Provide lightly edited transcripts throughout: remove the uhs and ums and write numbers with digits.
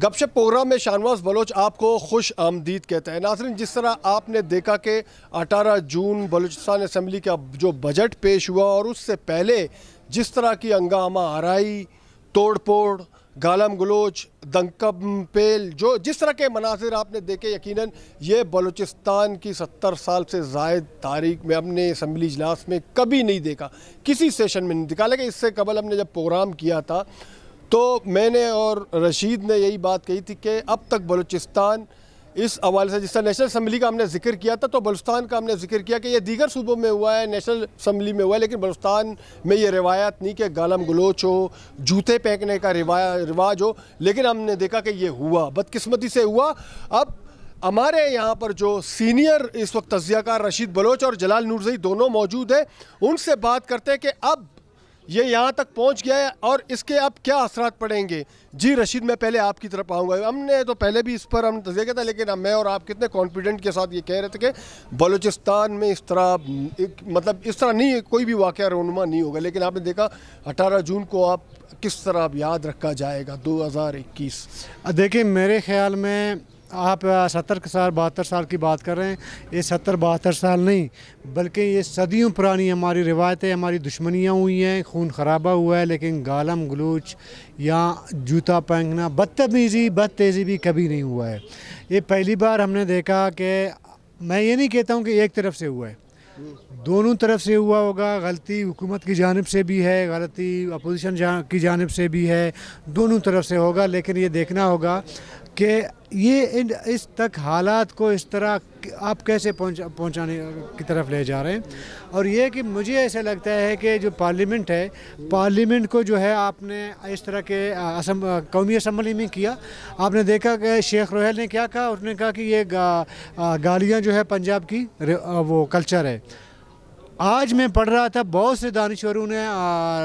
گپ شپ پروگرام میں شاہنواز بلوچ آپ کو خوش آمدید کہتا ہے۔ ناظرین، جس طرح آپ نے دیکھا کہ 18 جون بلوچستان اسمبلی کا جو بجٹ پیش ہوا اور اس سے پہلے جس طرح کی ہنگامہ آرائی، توڑ پھوڑ، گالم گلوچ، دنکم پیل، جس طرح کے مناظر آپ نے دیکھے، یقیناً یہ بلوچستان کی 70 سال سے زائد تاریخ میں ہم نے اسمبلی اجلاس میں کبھی نہیں دیکھا، کسی سیشن میں نہیں دیکھا۔ لیکن اس سے قبل ہم نے جب پروگرام کیا تھا تو میں نے اور رشید نے یہی بات کہی تھی کہ اب تک بلوچستان اس حوالے سے، جس طرح نیشنل اسمبلی کا ہم نے ذکر کیا تھا تو بلوچستان کا ہم نے ذکر کیا کہ یہ دیگر صوبوں میں ہوا ہے، نیشنل اسمبلی میں ہوا ہے، لیکن بلوچستان میں یہ روایت نہیں کہ گالم گلوچ ہو، جوتے پھینکنے کا رواج ہو، لیکن ہم نے دیکھا کہ یہ ہوا، بدقسمتی سے ہوا۔ اب ہمارے یہاں پر جو سینئر اس وقت تجزیہ کار رشید بلوچ اور جلال نورزئی دونوں موجود ہیں، ان سے بات کرتے ہیں کہ اب یہ یہاں تک پہنچ گیا ہے اور اس کے اب کیا اثرات پڑیں گے۔ جی رشید، میں پہلے آپ کی طرف آؤں گا۔ ہم نے تو پہلے بھی اس پر ہم تجزیہ کیا تھا، لیکن میں اور آپ کتنے کانفیڈنٹ کے ساتھ یہ کہہ رہے تھے کہ بلوچستان میں اس طرح نہیں، کوئی بھی واقعہ رونما نہیں ہوگا، لیکن آپ نے دیکھا 18 جون کو آپ کس طرح یاد رکھا جائے گا 2021۔ دیکھیں، میرے خیال میں آپ 70 سال 72 سال کی بات کر رہے ہیں، یہ 70-72 سال نہیں بلکہ یہ صدیوں پرانی ہماری روایتیں، ہماری دشمنیاں ہوئی ہیں، خون خرابہ ہوا ہے، لیکن گالم گلوچ یا جوتا پھینکنا، بدتیزی بھی کبھی نہیں ہوا ہے۔ یہ پہلی بار ہم نے دیکھا کہ میں یہ نہیں کہتا ہوں کہ ایک طرف سے ہوا ہے، دونوں طرف سے ہوا ہوگا۔ غلطی حکومت کی جانب سے بھی ہے، غلطی اپوزیشن کی جانب سے بھی ہے، دونوں طرف سے ہوگا، لیکن یہ دیکھنا ہوگا کہ یہ اس تک حالات کو اس طرح آپ کیسے پہنچانے کی طرف لے جا رہے ہیں۔ اور یہ کہ مجھے ایسا لگتا ہے کہ جو پارلیمنٹ ہے، پارلیمنٹ کو جو ہے آپ نے اس طرح کے قومی اسمبلی میں کیا، آپ نے دیکھا کہ شیخ روہیل نے کیا کہا، اس نے کہا کہ یہ گالیاں جو ہے پنجاب کی وہ کلچر ہے۔ آج میں پڑھ رہا تھا، بہت سے دانشوروں نے،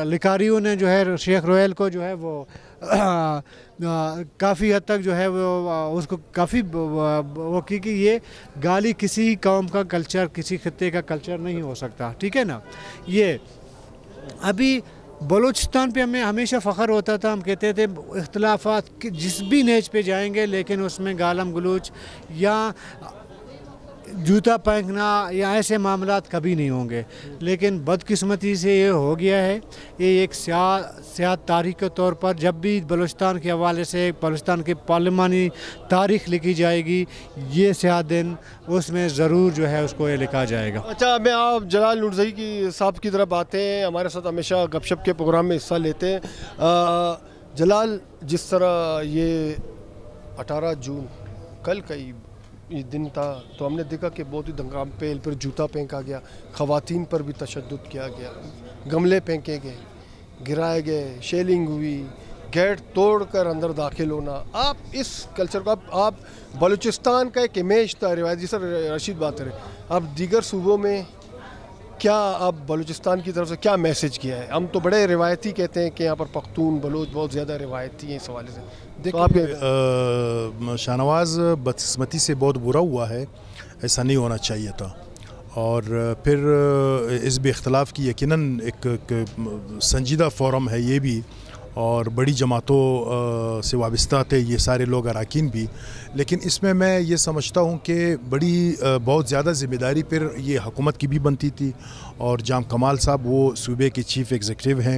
لکھاریوں نے جو ہے شیخ روہیل کو جو ہے وہ کافی حد تک جو ہے وہ اس کو کافی وہ کی کہ یہ گالی کسی قوم کا کلچر، کسی خطے کا کلچر نہیں ہو سکتا، ٹھیک ہے نا۔ یہ ابھی بلوچستان پہ ہمیں ہمیشہ فخر ہوتا تھا، ہم کہتے تھے اختلافات جس بھی نیچ پہ جائیں گے لیکن اس میں گالم گلوچ یا جوتا پھینکنا یا ایسے معاملات کبھی نہیں ہوں گے، لیکن بدقسمتی سے یہ ہو گیا ہے۔ یہ ایک سیاہ تاریخ کے طور پر جب بھی بلوچستان کے حوالے سے بلوچستان کی پارلیمانی تاریخ لکھی جائے گی، یہ سیاہ دن اس میں ضرور جو ہے اس کو یہ لکھا جائے گا۔ اچھا، میں آپ جلال نورزئی کی صاحب کی طرف آتے ہیں، ہمارے ساتھ ہمیشہ گپ شپ کے پروگرام میں حصہ لیتے ہیں۔ جلال، جس طرح یہ 18 جون کل کا یہ دن تھا تو ہم نے دیکھا کہ بہت ہی دنگام پیل پر جوتا پھینکا گیا، خواتین پر بھی تشدد کیا گیا، گملے پھینکے گئے، گرائے گئے، شیلنگ ہوئی، گیٹ توڑ کر اندر داخل ہونا۔ آپ اس کلچر کو آپ بلوچستان کا ایک امیج تھا، روایت، جس طرح رشید بات کریں، اب دیگر صوبوں میں کیا اب بلوچستان کی طرف سے کیا میسج کیا ہے؟ ہم تو بڑے روایتی کہتے ہیں کہ یہاں پر پختون بلوچ بہت زیادہ روایتی ہیں اس حوالے سے۔ دیکھیں شاہنواز، بدقسمتی سے بہت برا ہوا ہے، ایسا نہیں ہونا چاہیے تھا، اور پھر حزب اختلاف کی یقیناً ایک سنجیدہ فورم ہے یہ بھی، اور بڑی جماعتوں سے وابستہ تھے یہ سارے لوگ، اراکین بھی، لیکن اس میں یہ سمجھتا ہوں کہ بہت زیادہ ذمہ داری پھر یہ حکومت کی بھی بنتی تھی، اور جام کمال صاحب وہ صوبے کے چیف ایگزیکٹو ہیں،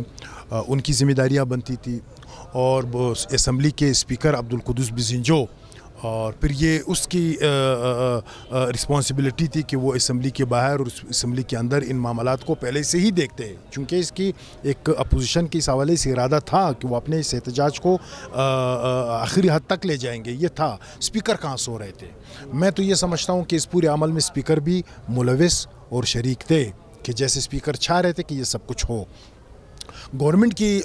ان کی ذمہ داریاں بنتی تھی، اور اسمبلی کے اسپیکر عبدالقدوس بزنجو، اور پھر یہ اس کی رسپانسبلٹی تھی کہ وہ اسمبلی کے باہر اور اسمبلی کے اندر ان معاملات کو پہلے سے ہی دیکھتے ہیں، چونکہ اس کی ایک اپوزیشن کے اس حوالے سے ارادہ تھا کہ وہ اپنے اس احتجاج کو آخری حد تک لے جائیں گے، یہ تھا۔ اسپیکر کہاں سو رہے تھے؟ میں تو یہ سمجھتا ہوں کہ اس پورے عمل میں اسپیکر بھی ملوث اور شریک تھے، کہ جیسے اسپیکر چاہ رہے تھے کہ یہ سب کچھ ہو۔ گورنمنٹ کی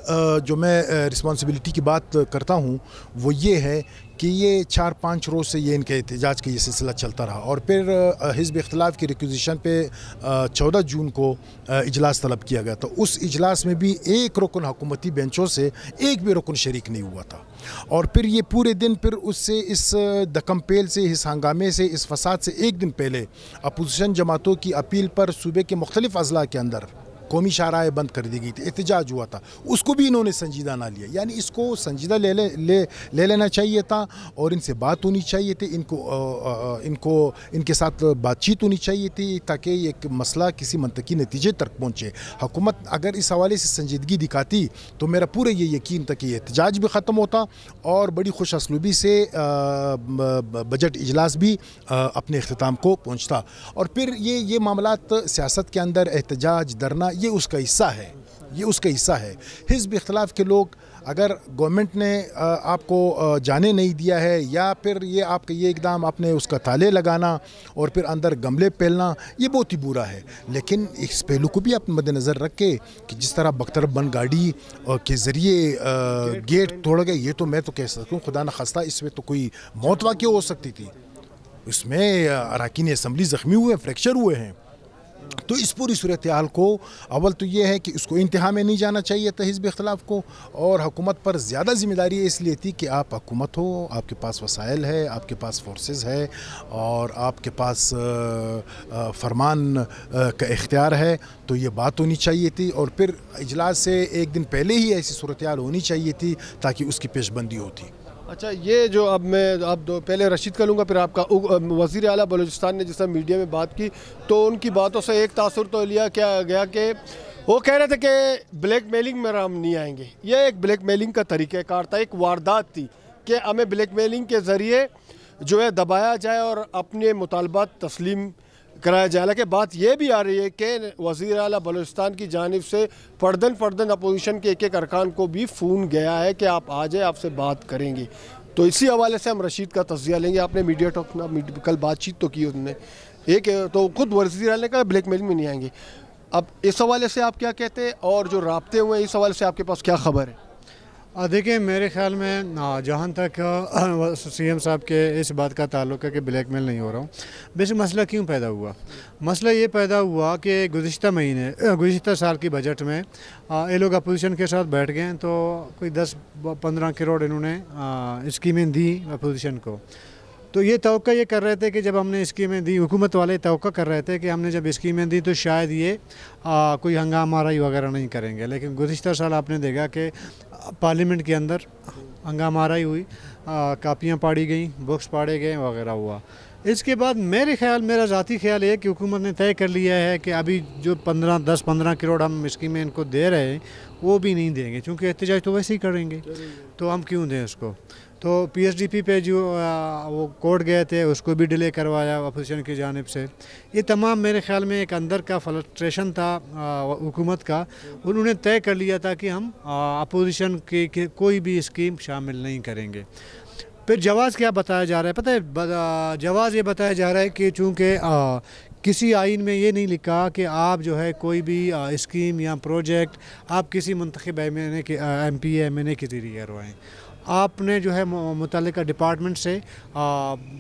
جو میں رسپانسبلٹی کی بات کرتا ہوں وہ یہ ہے کہ یہ 4-5 روز سے یہ ان کے احتجاج کا یہ سلسلہ چلتا رہا، اور پھر حزب اختلاف کی ریکوزیشن پہ 14 جون کو اجلاس طلب کیا گیا تھا۔ اس اجلاس میں بھی ایک رکن حکومتی بینچوں سے ایک بھی رکن شریک نہیں ہوا تھا، اور پھر یہ پورے دن پھر اس دکم پیل سے، اس ہنگامے سے، اس فساد سے ایک دن پہلے اپوزیشن جماعتوں کی اپیل پر صوبے کے مختلف اضلاع کے اندر قومی شاہراہیں بند کر دی گئی تھی, احتجاج ہوا تھا, اس کو بھی انہوں نے سنجیدہ نہ لیا. یعنی اس کو سنجیدہ لے لینا چاہیے تھا اور ان سے بات ہونی چاہیے تھی, ان کے ساتھ بات چیت ہونی چاہیے تھی تاکہ ایک مسئلہ کسی منطقی نتیجے تک پہنچے. حکومت اگر اس حوالے سے سنجیدگی دکھاتی تو میرا پورا یہ یقین تھا کہ یہ احتجاج بھی ختم ہوتا اور بڑی خوش اسلوبی سے بجٹ اجلاس بھی اپنے اختتام کو پہنچتا. اور پھر یہ معاملات سیاست کے اندر احتجاج دھرنا یہ اس کا حصہ ہے. حزب اختلاف کے لوگ اگر گورنمنٹ نے آپ کو جانے نہیں دیا ہے یا پھر یہ آپ کا یہ اقدام آپ نے اس کا تالے لگانا اور پھر اندر گملے پھیلنا یہ بہت ہی برا ہے. لیکن اس پہلو کو بھی آپ مد نظر رکھ کے کہ جس طرح بختر بن گاڑی کے ذریعے گیٹ توڑ گئے, یہ تو میں تو کہہ سکتا ہوں خدا نخواستہ اس میں تو کوئی موت واقع ہو سکتی تھی. اس میں اراکین اسمبلی زخمی ہوئے, فریکچر ہوئے ہیں. تو اس پوری صورتحال کو اول تو یہ ہے کہ اس کو انتہا میں نہیں جانا چاہیے تھا حزب اختلاف کو, اور حکومت پر زیادہ ذمہ داری اس لیے تھی کہ آپ حکومت ہو, آپ کے پاس وسائل ہے, آپ کے پاس فورسز ہے اور آپ کے پاس فرمان کا اختیار ہے, تو یہ بات ہونی چاہیے تھی. اور پھر اجلاس سے ایک دن پہلے ہی ایسی صورتحال ہونی چاہیے تھی تاکہ اس کی پیش بندی ہوتی. اچھا, یہ جو اب میں پہلے رشید کا لوں گا پھر آپ کا. وزیر اعلیٰ بلوچستان نے جس طرح میڈیا میں بات کی تو ان کی باتوں سے ایک تاثر تو لیا کیا گیا کہ وہ کہہ رہے تھے کہ بلیک میلنگ میں ہم نہیں آئیں گے. یہ ایک بلیک میلنگ کا طریقہ کار تھا, ایک واردات تھی کہ ہمیں بلیک میلنگ کے ذریعے جو ہے دبایا جائے اور اپنے مطالبات تسلیم کرایا جائے. حالانکہ بات یہ بھی آ رہی ہے کہ وزیر اعلیٰ بلوچستان کی جانب سے فردن اپوزیشن کے ایک ارکان کو بھی فون گیا ہے کہ آپ آ جائیں, آپ سے بات کریں گے. تو اسی حوالے سے ہم رشید کا تجزیہ لیں گے. آپ نے میڈیا ٹاک کل بات چیت تو کی انہوں نے, ایک تو خود وزیر اعلیٰ نے کہا بلیک میلنگ میں نہیں آئیں گے. اب اس حوالے سے آپ کیا کہتے ہیں اور جو رابطے ہوئے ہیں اس حوالے سے آپ کے پاس کیا خبر ہے؟ دیکھیں میرے خیال میں جہاں تک سی ایم صاحب کے اس بات کا تعلق ہے کہ بلیک میل نہیں ہو رہا ہوں, بیسک مسئلہ کیوں پیدا ہوا؟ مسئلہ یہ پیدا ہوا کہ گزشتہ سال کی بجٹ میں یہ لوگ اپوزیشن کے ساتھ بیٹھ گئے تو کوئی 10-15 کروڑ انہوں نے اسکیمیں دی اپوزیشن کو. تو یہ توقع یہ کر رہے تھے کہ جب ہم نے اسکیمیں دی, حکومت والے توقع کر رہے تھے کہ ہم نے جب اسکیمیں دی تو شاید یہ کوئی ہنگامہ آرائی وغیرہ نہیں کریں گے. لیکن گزشتہ سال آپ نے دیکھا کہ پارلیمنٹ کے اندر ہنگامہ آرائی ہوئی, کاپیاں پاڑی گئیں, بکس پاڑے گئے وغیرہ ہوا. اس کے بعد میرا ذاتی خیال ہے کہ حکومت نے طے کر لیا ہے کہ ابھی جو 10-15 کروڑ ہم اسکیمیں ان کو دے رہے ہیں وہ بھی نہیں دیں گے, چونکہ احتجاج تو ویسے ہی کریں گے تو ہم کیوں دیں اس کو. تو پی ایس ڈی پی پہ جو وہ کورٹ گئے تھے اس کو بھی ڈیلے کروایا اپوزیشن کی جانب سے. یہ تمام میرے خیال میں ایک اندر کا فلسٹریشن تھا حکومت کا. انہوں نے طے کر لیا تھا کہ ہم اپوزیشن کی کوئی بھی اسکیم شامل نہیں کریں گے. پھر جواز کیا بتایا جا رہا ہے؟ پتہ ہے جواز یہ بتایا جا رہا ہے کہ چونکہ کسی آئین میں یہ نہیں لکھا کہ آپ جو ہے کوئی بھی اسکیم یا پروجیکٹ آپ کسی منتخب ایم پی ایم این اے کے ذریعے کروائیں. آپ نے جو ہے متعلقہ ڈپارٹمنٹ سے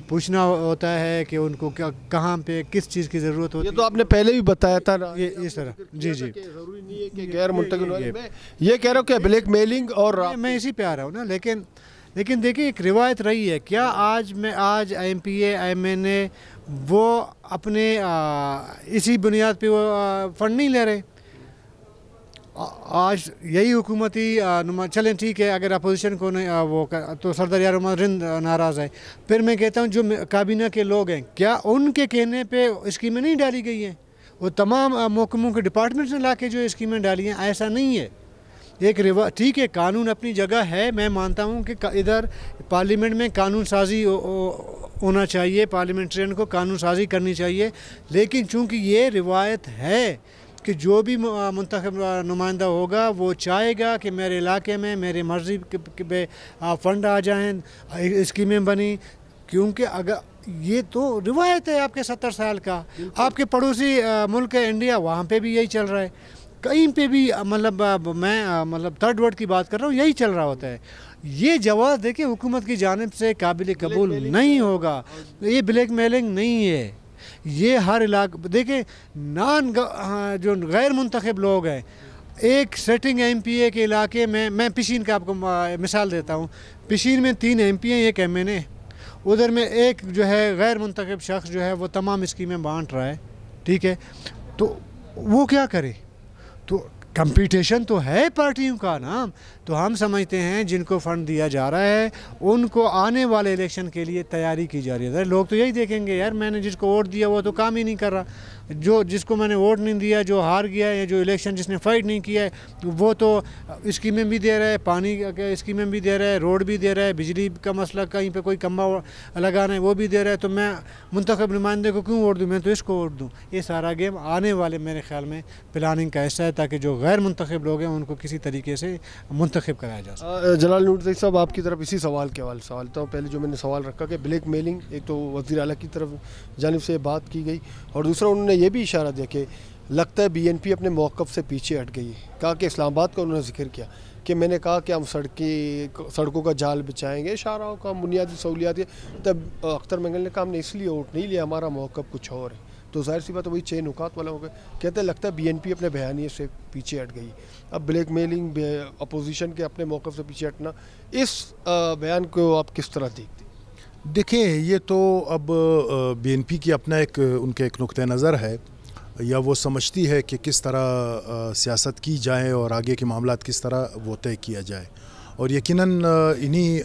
پوچھنا ہوتا ہے کہ ان کو کہاں پہ کس چیز کی ضرورت ہوتی ہے. یہ تو آپ نے پہلے بھی بتایا تھا اس طرح. جی ضروری نہیں ہے کہ غیر منتقل, یہ کہہ رہا ہوں کہ بلیک میلنگ اور میں اسی پہ آ رہا ہوں نا. لیکن دیکھیں ایک روایت رہی ہے, کیا آج M P A M N A وہ اپنے اسی بنیاد پہ وہ فنڈ نہیں لے رہے؟ آج یہی حکومتی چلیں ٹھیک ہے, اگر اپوزیشن کو نہیں وہ تو سردار یار محمد رند ناراض ہے. پھر میں کہتا ہوں جو کابینہ کے لوگ ہیں کیا ان کے کہنے پہ اسکیمیں نہیں ڈالی گئی ہیں؟ وہ تمام محکموں کے ڈپارٹمنٹس نے لا کے جو اسکیمیں ڈالی ہیں, ایسا نہیں ہے. ایک ٹھیک ہے قانون اپنی جگہ ہے, میں مانتا ہوں کہ ادھر پارلیمنٹ میں قانون سازی ہونا چاہیے, پارلیمنٹرین کو قانون سازی کرنی چاہیے. لیکن چونکہ یہ روایت ہے کہ جو بھی منتخب نمائندہ ہوگا وہ چاہے گا کہ میرے علاقے میں میرے مرضی پہ فنڈ آ جائیں, اسکیمیں بنی, کیونکہ اگر یہ تو روایت ہے آپ کے 70 سال کا. آپ کے پڑوسی ملک ہے انڈیا, وہاں پہ بھی یہی چل رہا ہے. کہیں پہ بھی میں تھرڈ ورلڈ کی بات کر رہا ہوں, یہی چل رہا ہوتا ہے. یہ جواز دیکھیں حکومت کی جانب سے قابل قبول نہیں ہوگا. یہ بلیک میلنگ نہیں ہے, یہ ہر علاقہ دیکھیں جو غیر منتخب لوگ ہیں, ایک سیٹنگ ایم پی اے کے علاقے میں پشین کا آپ کو مثال دیتا ہوں. پشین میں 3 ایم پی ہیں, 1 ایم این اے. ادھر میں ایک جو ہے غیر منتخب شخص جو ہے وہ تمام اسکیمیں بانٹ رہا ہے, ٹھیک ہے, تو وہ کیا کرے؟ تو کمپٹیشن تو ہے پارٹیوں کا نا. تو ہم سمجھتے ہیں جن کو فنڈ دیا جا رہا ہے ان کو آنے والے الیکشن کے لیے تیاری کی جا رہی ہے. لوگ تو یہی دیکھیں گے یار میں نے جس کو ووٹ دیا وہ تو کام ہی نہیں کر رہا, جس کو میں نے ووٹ نہیں دیا, جو ہار گیا ہے, جو الیکشن جس نے فائٹ نہیں کیا ہے وہ تو اسکیمیں بھی دے رہا ہے, پانی کا اسکیمیں بھی دے رہا ہے, روڈ بھی دے رہا ہے, بجلی کا مسئلہ کہیں پہ کوئی کمبا لگانا ہے وہ بھی دے رہا ہے. تو میں منتخب نمائندے کو کیوں ووٹ دوں, میں تو اس کو ووٹ دوں. یہ سارا گیم آنے والے میرے خیال میں پلاننگ کا حصہ ہے تاکہ جو غیر منتخب لوگ ہیں ان کو کسی طریقے سے منتخب کرایا جا سکے. جلال نور زئی صاحب, آپ کی طرف اسی سوال کے حوالے سوال تھا. پہلے جو میں نے سوال رکھا کہ بلیک میلنگ, ایک تو وزیر اعلیٰ کی طرف جانب سے بات کی گئی, اور دوسرا انہوں نے یہ بھی اشارہ دیا کہ لگتا ہے بی این پی اپنے موقف سے پیچھے ہٹ گئی. کہا کہ اسلام آباد کا انہوں نے ذکر کیا کہ میں نے کہا کہ ہم سڑکوں کا جال بچائیں گے, شاہراہوں کا بنیادی سہولیات. تب اختر منگل نے کہا ہم نے اس لیے ووٹ نہیں لیا, ہمارا موقف کچھ اور ہے. تو ظاہر سی بات وہی 6 نکات والا ہو گئے. کہتے ہیں لگتا ہے بی این پی اپنے بیانیے سے پیچھے ہٹ گئی. اب بلیک میلنگ, اپوزیشن کے اپنے موقف سے پیچھے ہٹنا, اس بیان کو آپ کس طرح دیکھتے ہیں؟ دیکھیں یہ تو اب بی این پی کی اپنا ان کا ایک نقطہ نظر ہے, یا وہ سمجھتی ہے کہ کس طرح سیاست کی جائے اور آگے کے معاملات کس طرح وہ طے کیا جائے. اور یقیناً انہی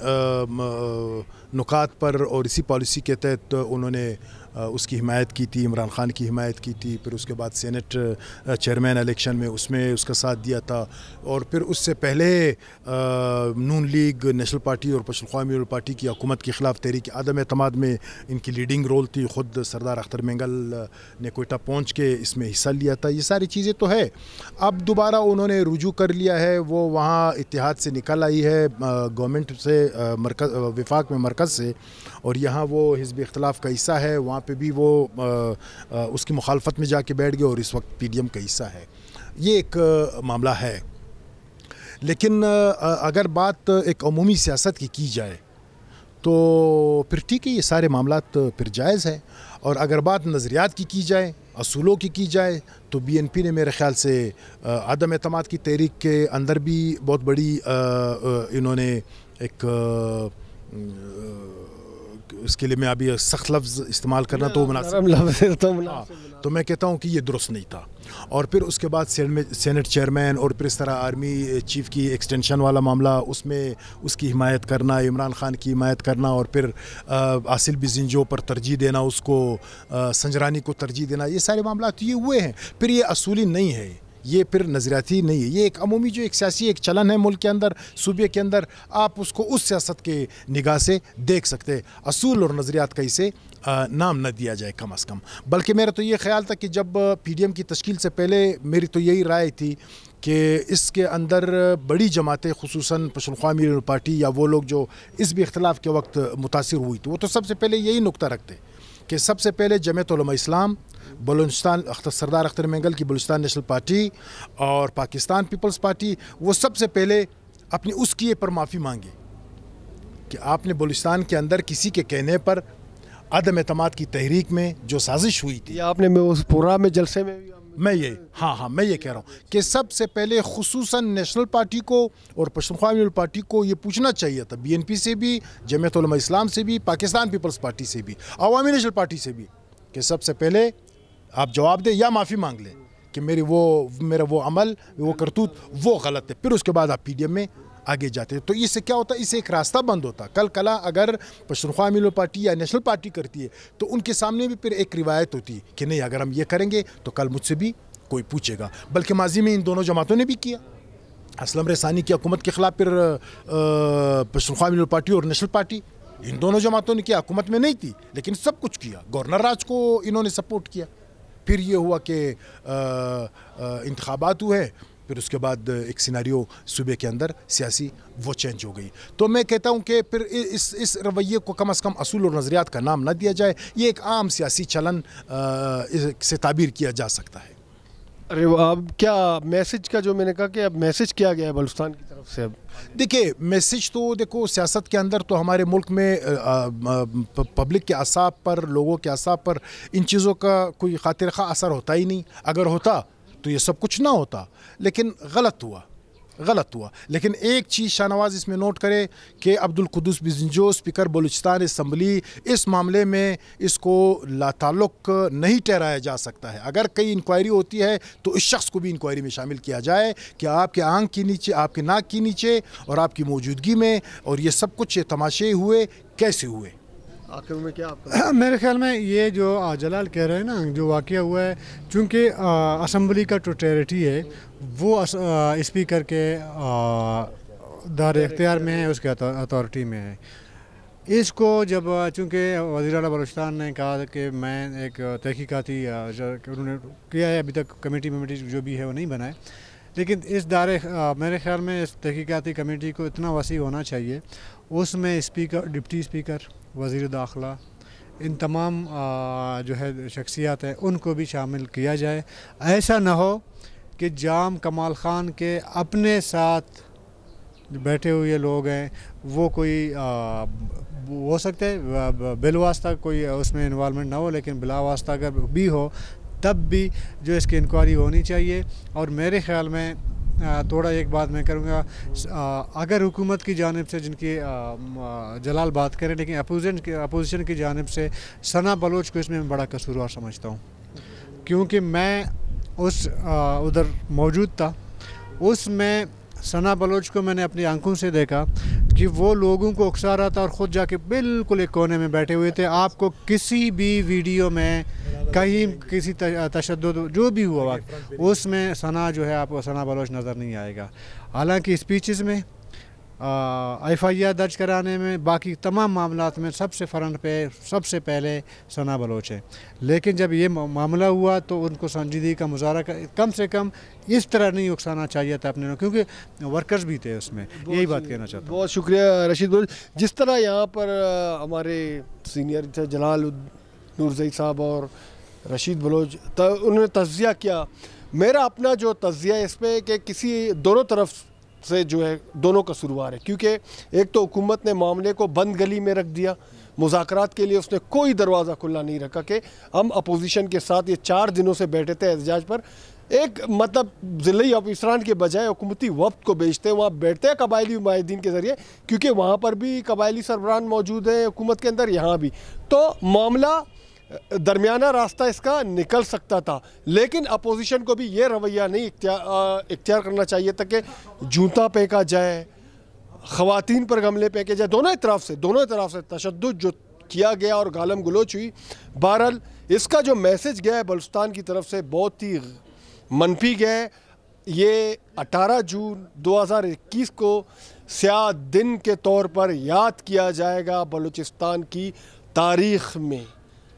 نکات پر اور اسی پالیسی کے تحت انہوں نے اس کی حمایت کی تھی, عمران خان کی حمایت کی تھی. پھر اس کے بعد سینٹ چیئرمین الیکشن میں اس کا ساتھ دیا تھا. اور پھر اس سے پہلے نون لیگ, نیشنل پارٹی اور پشتونخوا میول پارٹی کی حکومت کے خلاف تحریک عدم اعتماد میں ان کی لیڈنگ رول تھی. خود سردار اختر منگل نے کوئٹہ پہنچ کے اس میں حصہ لیا تھا. یہ ساری چیزیں تو ہے. اب دوبارہ انہوں نے رجوع کر لیا ہے, وہ وہاں اتحاد سے نکل آئی ہے گورنمنٹ سے, وفاق میں مرکز سے, اور یہاں وہ حزب اختلاف کا حصہ ہے. وہاں پہ بھی وہ اس کی مخالفت میں جا کے بیٹھ گئے اور اس وقت پی ڈی ایم کا حصہ ہے. یہ ایک معاملہ ہے. لیکن اگر بات ایک عمومی سیاست کی جائے تو پھر ٹھیک ہے, یہ سارے معاملات پھر جائز ہیں. اور اگر بات نظریات کی جائے, اصولوں کی جائے, تو بی این پی نے میرے خیال سے عدم اعتماد کی تحریک کے اندر بھی بہت بڑی انہوں نے ایک اس کے لیے میں ابھی سخت لفظ استعمال کرنا تو مناسب, تو میں کہتا ہوں کہ یہ درست نہیں تھا. اور پھر اس کے بعد سینٹ چیئرمین اور پھر اس طرح آرمی چیف کی ایکسٹینشن والا معاملہ, اس میں اس کی حمایت کرنا, عمران خان کی حمایت کرنا, اور پھر آصل بزنجو پر ترجیح دینا, اس کو سنجرانی کو ترجیح دینا, یہ سارے معاملات یہ ہوئے ہیں. پھر یہ اصولی نہیں ہے, یہ پھر نظریاتی نہیں ہے, یہ ایک عمومی جو ایک سیاسی ایک چلن ہے ملک کے اندر, صوبے کے اندر. آپ اس کو اس سیاست کے نگاہ سے دیکھ سکتے ہیں. اصول اور نظریات کا اسے نام نہ دیا جائے کم از کم. بلکہ میرا تو یہ خیال تھا کہ جب پی ڈی ایم کی تشکیل سے پہلے میری تو یہی رائے تھی کہ اس کے اندر بڑی جماعتیں, خصوصاً پشتونخوا میول پارٹی یا وہ لوگ جو اس بھی اختلاف کے وقت متاثر ہوئی تھی, وہ تو سب سے پہلے یہی نقطہ رکھتے کہ سب سے پہلے جمعیت علماء اسلام, بلوچستان سردار اختر منگل کی بلوچستان نیشنل پارٹی اور پاکستان پیپلز پارٹی, وہ سب سے پہلے اپنی اس کیے پر معافی مانگے کہ آپ نے بلوچستان کے اندر کسی کے کہنے پر عدم اعتماد کی تحریک میں جو سازش ہوئی تھی, آپ نے اس پروگرام میں جلسے میں میں یہ کہہ رہا ہوں کہ سب سے پہلے خصوصاً نیشنل پارٹی کو اور پشتونخوا میول پارٹی کو یہ پوچھنا چاہیے تھا, بی این پی سے بھی, جمعیت علماء اسلام سے بھی, پاکستان پیپلز پارٹی سے بھی, عوامی نیشنل پارٹی سے بھی, کہ سب سے پہلے آپ جواب دیں یا معافی مانگ لیں کہ میرا وہ عمل, وہ کرتوت وہ غلط ہے. پھر اس کے بعد آپ پی ڈی ایم میں آگے جاتے ہیں. تو اس سے کیا ہوتا ہے, اس سے ایک راستہ بند ہوتا. کل اگر پشتونخوا میول پارٹی یا نیشنل پارٹی کرتی ہے تو ان کے سامنے بھی پھر ایک روایت ہوتی ہے کہ نہیں, اگر ہم یہ کریں گے تو کل مجھ سے بھی کوئی پوچھے گا. بلکہ ماضی میں ان دونوں جماعتوں نے بھی کیا. اسلم رسانی کی حکومت کے خلاف پھر پشتونخوا میول پارٹی اور نیشنل پارٹی, ان دونوں جماعتوں نے کیا, حکومت میں نہیں تھی لیکن سب کچھ کیا. گورنر راج کو انہوں نے سپورٹ کیا. پھر یہ ہوا کہ انتخابات ہوئے, پھر اس کے بعد ایک سیناریو صوبے کے اندر سیاسی وہ چینج ہو گئی. تو میں کہتا ہوں کہ پھر اس رویے کو کم از کم اصول اور نظریات کا نام نہ دیا جائے. یہ ایک عام سیاسی چلن سے تعبیر کیا جا سکتا ہے. ارے اب کیا میسج کا جو میں نے کہا کہ اب میسج کیا گیا ہے بلوچستان کی طرف سے؟ اب دیکھیں میسج تو دیکھو, سیاست کے اندر تو ہمارے ملک میں پبلک کے اعصاب پر, لوگوں کے اعصاب پر ان چیزوں کا کوئی خاطر خواہ اثر ہوتا ہی نہیں. اگر ہوتا تو یہ سب کچھ نہ ہوتا. لیکن غلط ہوا, غلط ہوا. لیکن ایک چیز شاہ نواز اس میں نوٹ کرے کہ عبدالقدوس بزنجو اسپیکر بلوچستان اسمبلی اس معاملے میں اس کو لا تعلق نہیں ٹھہرایا جا سکتا ہے. اگر کئی انکوائری ہوتی ہے تو اس شخص کو بھی انکوائری میں شامل کیا جائے کہ آپ کے آنکھ کے نیچے, آپ کے ناک کے نیچے اور آپ کی موجودگی میں اور یہ سب کچھ تماشے ہوئے کیسے ہوئے. آخر میں کیا آپ میرے خیال میں یہ جو جلال کہہ رہے ہیں نا, جو واقعہ ہوا ہے, چونکہ اسمبلی کا ٹوٹیلٹی ہے وہ اسپیکر کے دار اختیار میں ہے, اس کے اتھارٹی میں ہے. اس کو جب چونکہ وزیر اعلیٰ بلوچستان نے کہا کہ میں ایک تحقیقاتی انہوں نے کیا ہے, ابھی تک کمیٹی جو بھی ہے وہ نہیں بنائے, لیکن اس میرے خیال میں اس تحقیقاتی کمیٹی کو اتنا وسیع ہونا چاہیے, اس میں اسپیکر, ڈپٹی اسپیکر, وزیر داخلہ, ان تمام جو ہے شخصیات ہیں ان کو بھی شامل کیا جائے. ایسا نہ ہو کہ جام کمال خان کے اپنے ساتھ بیٹھے ہوئے لوگ ہیں وہ کوئی ہو سکتے ہیں بلا واسطہ کوئی اس میں انوالومنٹ نہ ہو, لیکن بلا واسطہ اگر بھی ہو تب بھی جو اس کی انکوائری ہونی چاہیے. اور میرے خیال میں تھوڑا ایک بات میں کروں گا, اگر حکومت کی جانب سے, جن کی جلال بات کریں, لیکن اپوزیشن کی جانب سے ثنا بلوچ کو اس میں بڑا قصوروار سمجھتا ہوں, کیونکہ میں ادھر موجود تھا. اس میں ثنا بلوچ کو میں نے اپنی آنکھوں سے دیکھا کہ وہ لوگوں کو اکسا رہا تھا اور خود جا کے بالکل ایک کونے میں بیٹھے ہوئے تھے. آپ کو کسی بھی ویڈیو میں کہیں کسی تشدد جو بھی ہوا اس میں ثنا جو ہے آپ کو ثنا بلوچ نظر نہیں آئے گا. حالانکہ اسپیچز میں, ایف آئی آر درج کرانے میں, باقی تمام معاملات میں سب سے فرنٹ پہ سب سے پہلے ثنا بلوچ ہے. لیکن جب یہ معاملہ ہوا تو ان کو سنجیدگی کا مظاہرہ کم سے کم اس طرح نہیں اکسانا چاہیے تھا اپنے, کیونکہ ورکرز بھی تھے اس میں. یہی بات کہنا چاہتا ہوں. بہت شکریہ رشید بلوچ. جس طرح یہاں پر ہمارے سینئر تھے جلال نورزئی صاحب اور رشید بلوچ, انہوں نے تجزیہ کیا. میرا اپنا جو تجزیہ اس پہ کہ کسی دونوں طرف سے جو ہے دونوں قصوروار ہے, کیونکہ ایک تو حکومت نے معاملے کو بند گلی میں رکھ دیا, مذاکرات کے لیے اس نے کوئی دروازہ کھلا نہیں رکھا کہ ہم اپوزیشن کے ساتھ یہ 4 دنوں سے بیٹھے تھے احتجاج پر. ایک مطلب ضلعی آفیسران کے بجائے حکومتی وفد کو بھیجتے ہیں, وہاں بیٹھتے ہیں قبائلی معاہدین کے ذریعے, کیونکہ وہاں پر بھی قبائلی سربراہان موجود ہیں حکومت کے اندر, یہاں بھی. تو معاملہ درمیانہ راستہ اس کا نکل سکتا تھا, لیکن اپوزیشن کو بھی یہ رویہ نہیں اختیار کرنا چاہیے تھا کہ جوتا پھینکا جائے, خواتین پر گملے پھینکے جائے. دونوں طرف سے تشدد جو کیا گیا اور گالم گلوچ ہوئی. بہرحال اس کا جو میسج گیا ہے بلوچستان کی طرف سے بہت ہی منفی گیا ہے. یہ 18 جون 2021 کو سیاہ دن کے طور پر یاد کیا جائے گا بلوچستان کی تاریخ میں.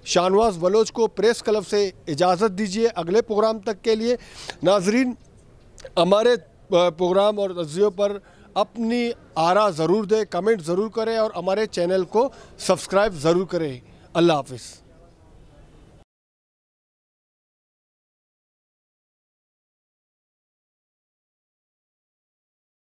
شاہ نواز بلوچ کو پریس کلب سے اجازت دیجیے اگلے پروگرام تک کے لیے. ناظرین, ہمارے پروگرام اور تجزیوں پر اپنی آراء ضرور دیں, کمنٹ ضرور کریں اور ہمارے چینل کو سبسکرائب ضرور کریں. اللہ حافظ.